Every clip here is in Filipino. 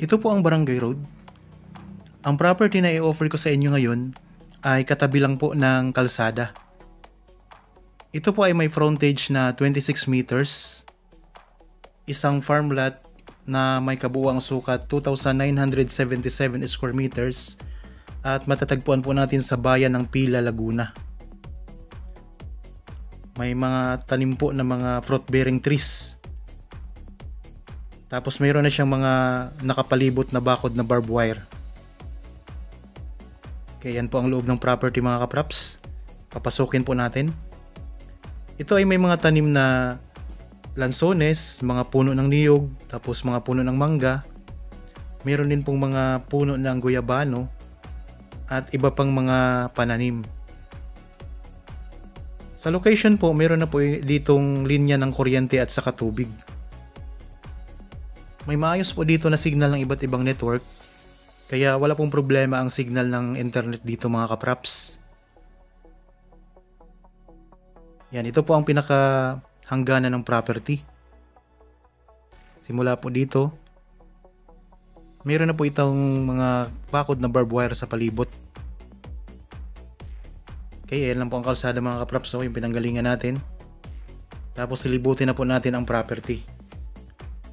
Ito po ang Barangay Road. Ang property na i-offer ko sa inyo ngayon ay katabi lang po ng kalsada. Ito po ay may frontage na 26 meters, isang farm lot na may kabuuang sukat 2,977 square meters at matatagpuan po natin sa bayan ng Pila, Laguna. May mga tanim po na mga fruit-bearing trees. Tapos mayroon na siyang mga nakapalibot na bakod na barbed wire. Kaya yan po ang loob ng property mga kapraps. Papasukin po natin. Ito ay may mga tanim na lansones, mga puno ng niyog, tapos mga puno ng mangga. Mayroon din pong mga puno ng guyabano at iba pang mga pananim. Sa location po, mayroon na po ditong linya ng kuryente at saka tubig. May maayos po dito na signal ng iba't ibang network, kaya wala pong problema ang signal ng internet dito mga kapraps. Yan, ito po ang pinaka hangganan ng property. Simula po dito, mayroon na po itong mga bakod na barbed wire sa palibot. Okay, yan lang po ang kalsada mga kapraps, yung pinanggalingan natin. Tapos silibutin na po natin ang property.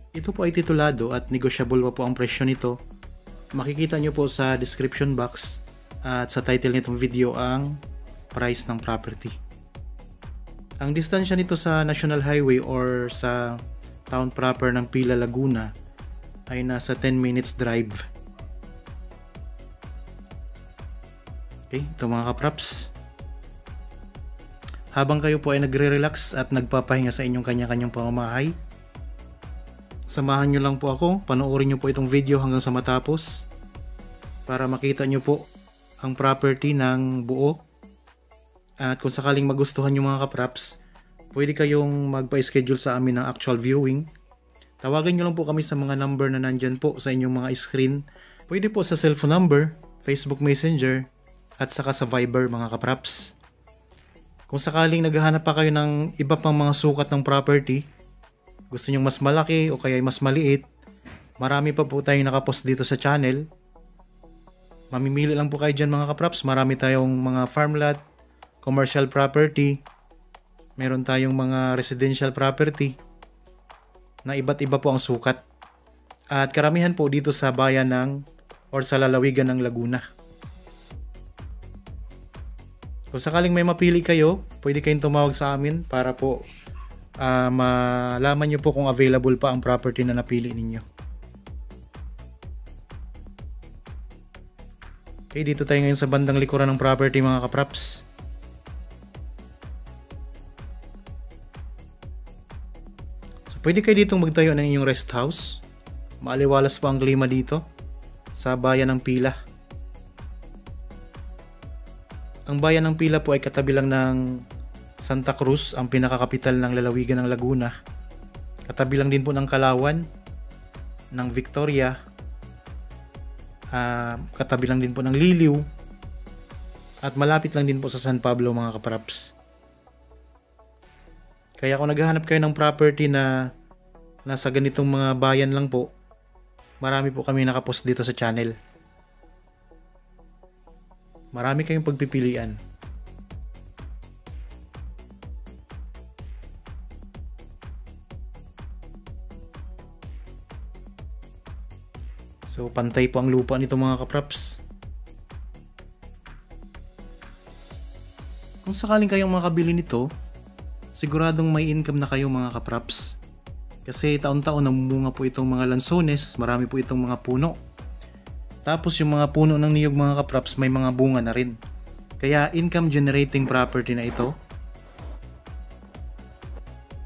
Ito po ay titulado at negosyable pa po ang presyo nito. Makikita nyo po sa description box at sa title nitong video ang price ng property. Ang distansya nito sa National Highway or sa town proper ng Pila, Laguna ay nasa 10 minutes drive. Okay, ito mga kapraps. Habang kayo po ay nagre-relax at nagpapahinga sa inyong kanya-kanyang pamamahay, samahan nyo lang po ako, panoorin nyo po itong video hanggang sa matapos para makita nyo po ang property ng buo. At kung sakaling magustuhan nyo mga kapraps, pwede kayong magpa-schedule sa amin ng actual viewing. Tawagan nyo lang po kami sa mga number na nandyan po sa inyong mga screen. Pwede po sa cellphone number, Facebook Messenger, at saka sa Viber mga kapraps. Kung sakaling naghahanap pa kayo ng iba pang mga sukat ng property, gusto nyong mas malaki o kaya mas maliit, marami pa po tayong nakapost dito sa channel. Mamimili lang po kayo dyan mga kapraps. Marami tayong mga farm lot, commercial property, meron tayong mga residential property na iba't iba po ang sukat. At karamihan po dito sa bayan ng or sa lalawigan ng Laguna. Kung sakaling may mapili kayo, pwede kayong tumawag sa amin para po malaman nyo po kung available pa ang property na napili ninyo. Okay, dito tayo ngayon sa bandang likuran ng property mga kapraps. So pwede kayo ditong magtayo ng inyong rest house. Maaliwalas po ang klima dito sa bayan ng Pila. Ang bayan ng Pila po ay katabi lang ng Santa Cruz, ang pinakakapital ng lalawigan ng Laguna. Katabi lang din po ng Kalawan, ng Victoria, katabi lang din po ng Liliw, at malapit lang din po sa San Pablo mga kapraps. Kaya kung naghahanap kayo ng property na nasa ganitong mga bayan lang po, marami po kami nakapost dito sa channel. Marami kayong pagpipilian. So pantay po ang lupa nito mga kapraps. Kung sakaling kayong makabili nito, siguradong may income na kayo mga kapraps. Kasi taon-taon namumunga po itong mga lansones, marami po itong mga puno. Tapos yung mga puno ng niyog mga kapraps may mga bunga na rin. Kaya income generating property na ito.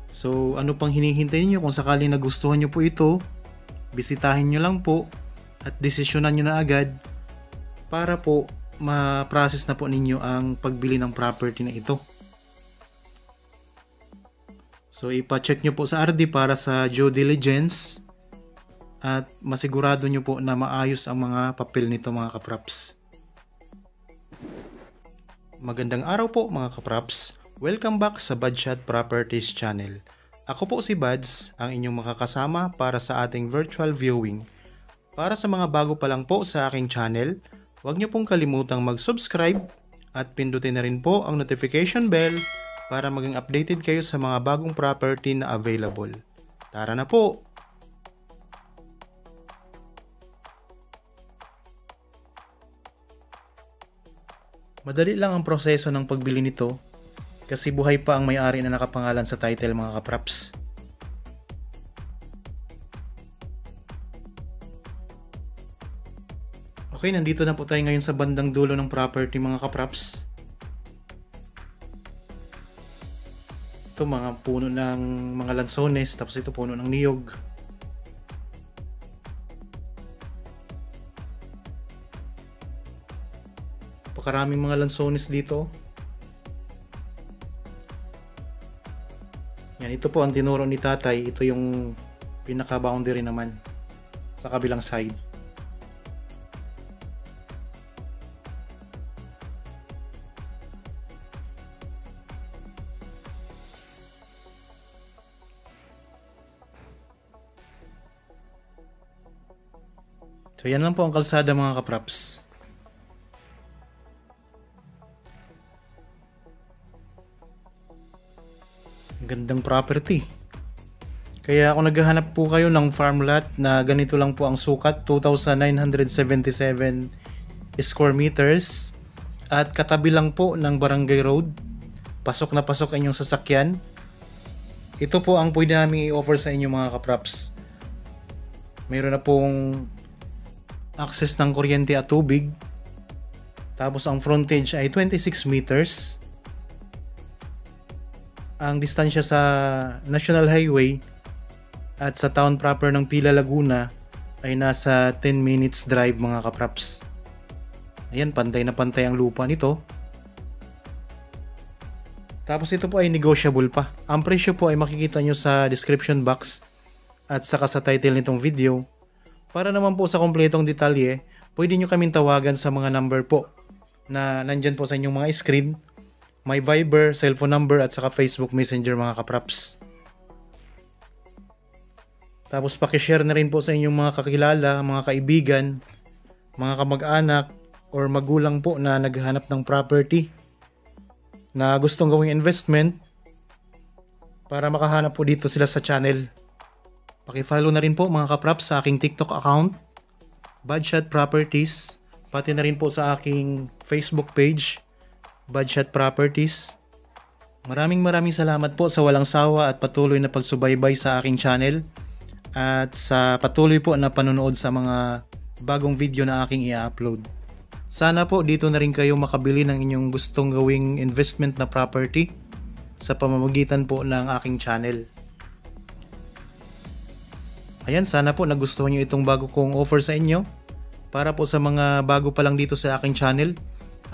So ano pang hinihintay niyo? Kung sakaling nagustuhan niyo po ito, bisitahin niyo lang po at desisyonan nyo na agad para po ma-process na po ninyo ang pagbili ng property na ito. So ipa-check nyo po sa RD para sa due diligence at masigurado nyo po na maayos ang mga papel nito mga kapraps. Magandang araw po mga kapraps. Welcome back sa Badshot Properties channel. Ako po si Bads, ang inyong makakasama para sa ating virtual viewing Para sa mga bago pa lang po sa aking channel, huwag niyo pong kalimutang mag-subscribe at pindutin na rin po ang notification bell para maging updated kayo sa mga bagong property na available. Tara na po! Madali lang ang proseso ng pagbili nito kasi buhay pa ang may-ari na nakapangalan sa title mga kapraps. Okay, nandito na po tayo ngayon sa bandang dulo ng property mga kapraps. Ito mga puno ng mga lansones, tapos ito puno ng niyog. Pakaraming mga lansones dito. Yan, ito po ang tinuro ni tatay. Ito yung pinaka-boundary naman sa kabilang side. So yan lang po ang kalsada mga kapraps. Gandang property. Kaya ako naghahanap po kayo ng farm lot na ganito lang po ang sukat, 2,977 square meters at katabi lang po ng barangay road. Pasok na pasok inyong sasakyan. Ito po ang pwede namin i-offer sa inyo mga kapraps. Mayroon na pong access ng kuryente at tubig. Tapos ang frontage ay 26 meters. Ang distansya sa National Highway at sa town proper ng Pila, Laguna ay nasa 10 minutes drive mga kapraps. Ayan, pantay na pantay ang lupa nito. Tapos ito po ay negotiable pa. Ang presyo po ay makikita nyo sa description box at saka sa title nitong video. Para naman po sa kompletong detalye, pwede nyo kaming tawagan sa mga number po na nandyan po sa inyong mga screen. May Viber, cellphone number at saka Facebook Messenger mga kapraps. Tapos pakishare na rin po sa inyong mga kakilala, mga kaibigan, mga kamag-anak or magulang po na naghahanap ng property na gustong gawing investment para makahanap po dito sila sa channel. Paki-follow na rin po mga kapraps sa aking TikTok account, Badshot Properties, pati na rin po sa aking Facebook page, Badshot Properties. Maraming salamat po sa walang sawa at patuloy na pagsubaybay sa aking channel at sa patuloy po na panonood sa mga bagong video na aking i-upload. Sana po dito na rin kayo makabili ng inyong gustong gawing investment na property sa pamamagitan po ng aking channel. Ayan, sana po nagustuhan nyo itong bago kong offer sa inyo. Para po sa mga bago pa lang dito sa aking channel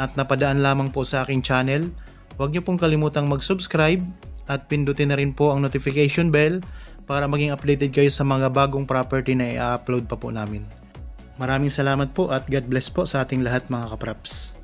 at napadaan lamang po sa aking channel, huwag nyo pong kalimutang mag-subscribe at pindutin na rin po ang notification bell para maging updated kayo sa mga bagong property na i-upload pa po namin. Maraming salamat po at God bless po sa ating lahat mga kapraps.